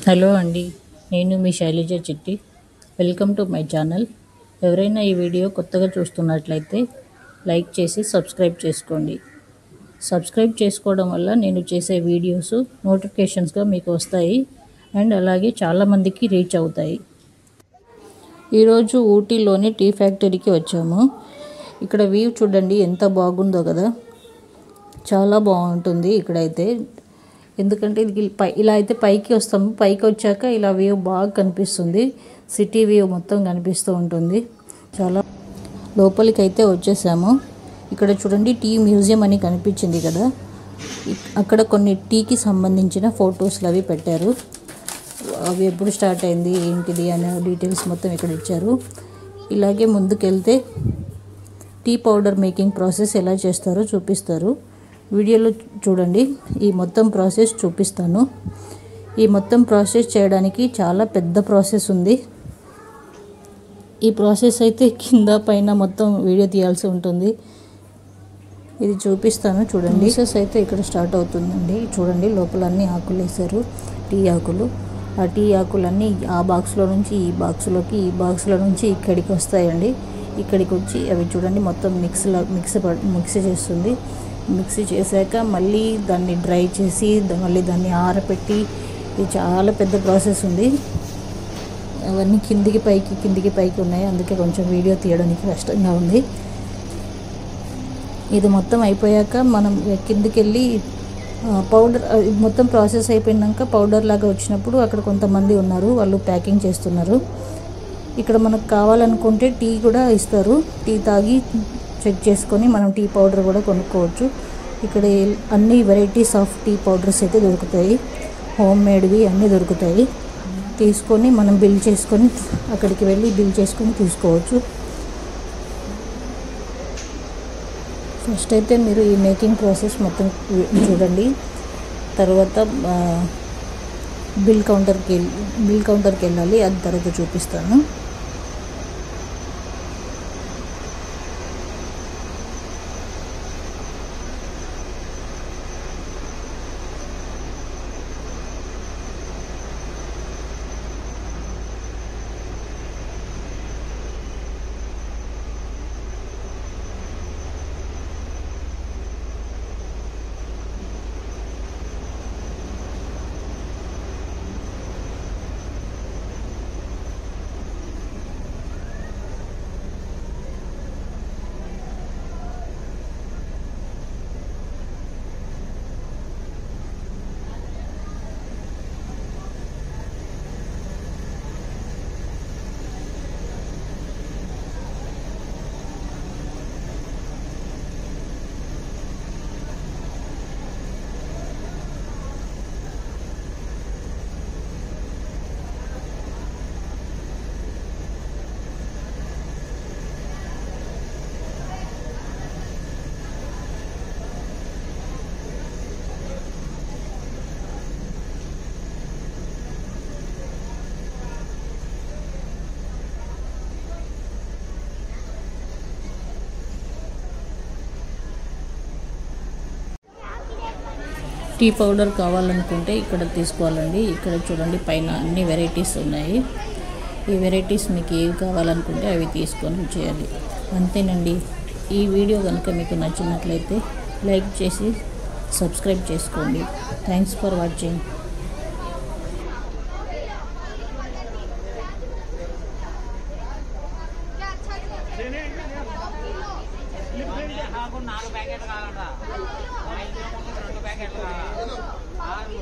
Hello అండి, నేను మీ శైలజ చిట్టి. Welcome to my channel. ఎవరైనా ఈ వీడియో కొత్తగా చూస్తున్నట్లయితే లైక్ చేసి సబ్స్క్రైబ్ చేసుకోండి. సబ్స్క్రైబ్ చేసుకోవడం వల్ల నేను చేసే వీడియోస్ నోటిఫికేషన్స్గా మీకు వస్తాయి అండ్ అలాగే చాలామందికి రీచ్ అవుతాయి. ఈరోజు ఊటీలోని టీ ఫ్యాక్టరీకి వచ్చాము. ఇక్కడ వ్యూ చూడండి ఎంత బాగుందో కదా, చాలా బాగుంటుంది ఇక్కడైతే. ఎందుకంటే ఇది ఇలా అయితే పైకి వస్తాము, పైకి వచ్చాక ఇలా వ్యూ బాగా కనిపిస్తుంది, సిటీ వ్యూ మొత్తం కనిపిస్తూ ఉంటుంది. చాలా లోపలికి అయితే వచ్చేసాము. ఇక్కడ చూడండి టీ మ్యూజియం అని కనిపించింది కదా, అక్కడ కొన్ని టీకి సంబంధించిన ఫొటోస్లు అవి పెట్టారు. అవి ఎప్పుడు స్టార్ట్ అయింది ఏంటిది అనే డీటెయిల్స్ మొత్తం ఇక్కడ ఇచ్చారు. ఇలాగే ముందుకెళ్తే టీ పౌడర్ మేకింగ్ ప్రాసెస్ ఎలా చేస్తారో చూపిస్తారు. వీడియోలో చూడండి, ఈ మొత్తం ప్రాసెస్ చూపిస్తాను. ఈ మొత్తం ప్రాసెస్ చేయడానికి చాలా పెద్ద ప్రాసెస్ ఉంది. ఈ ప్రాసెస్ అయితే కింద పైన మొత్తం వీడియో తీయాల్సి ఉంటుంది. ఇది చూపిస్తాను చూడండి. ప్రాసెస్ అయితే ఇక్కడ స్టార్ట్ అవుతుందండి. చూడండి లోపల అన్ని ఆకులు వేశారు, టీ ఆకులు. ఆ టీ ఆకులన్నీ ఆ బాక్స్లో నుంచి ఈ బాక్స్లోకి, ఈ బాక్స్లో నుంచి ఇక్కడికి వస్తాయండి. ఇక్కడికి వచ్చి అవి చూడండి మొత్తం మిక్సీ చేస్తుంది. మిక్సీ చేశాక మళ్ళీ దాన్ని డ్రై చేసి మళ్ళీ దాన్ని ఆరబెట్టి, ఇది చాలా పెద్ద ప్రాసెస్ ఉంది. అవన్నీ కిందికి పైకి ఉన్నాయి, అందుకే కొంచెం వీడియో తీయడానికి కష్టంగా ఉంది. ఇది మొత్తం అయిపోయాక మనం కిందికి వెళ్ళి పౌడర్ మొత్తం ప్రాసెస్ అయిపోయినాక పౌడర్ లాగా వచ్చినప్పుడు అక్కడ కొంతమంది ఉన్నారు, వాళ్ళు ప్యాకింగ్ చేస్తున్నారు. ఇక్కడ మనకు కావాలనుకుంటే టీ కూడా ఇస్తారు. టీ తాగి చెక్ చేసుకొని మనం టీ పౌడర్ కూడా కొనుక్కోవచ్చు. ఇక్కడ అన్ని వెరైటీస్ ఆఫ్ టీ పౌడర్స్ అయితే దొరుకుతాయి, హోమ్ మేడ్వి అన్నీ దొరుకుతాయి. తీసుకొని మనం బిల్ చేసుకొని అక్కడికి వెళ్ళి బిల్ చేసుకొని తీసుకోవచ్చు. ఫస్ట్ అయితే మీరు ఈ మేకింగ్ ప్రాసెస్ మొత్తం చూడండి. తర్వాత బిల్ కౌంటర్కి వెళ్ళాలి, అది తర్వాత చూపిస్తాను. టీ పౌడర్ కావాలనుకుంటే ఇక్కడ తీసుకోవాలండి. ఇక్కడ చూడండి పైన అన్ని వెరైటీస్ ఉన్నాయి. ఈ వెరైటీస్ మీకు ఏవి కావాలనుకుంటే అవి తీసుకొని చేయాలి, అంతేనండి. ఈ వీడియో కనుక మీకు నచ్చినట్లయితే లైక్ చేసి సబ్స్క్రైబ్ చేసుకోండి. Thanks for watching. నాలుగు ప్యాకెట్లు కావాలంట, 2 ప్యాకెట్లు కావాలి.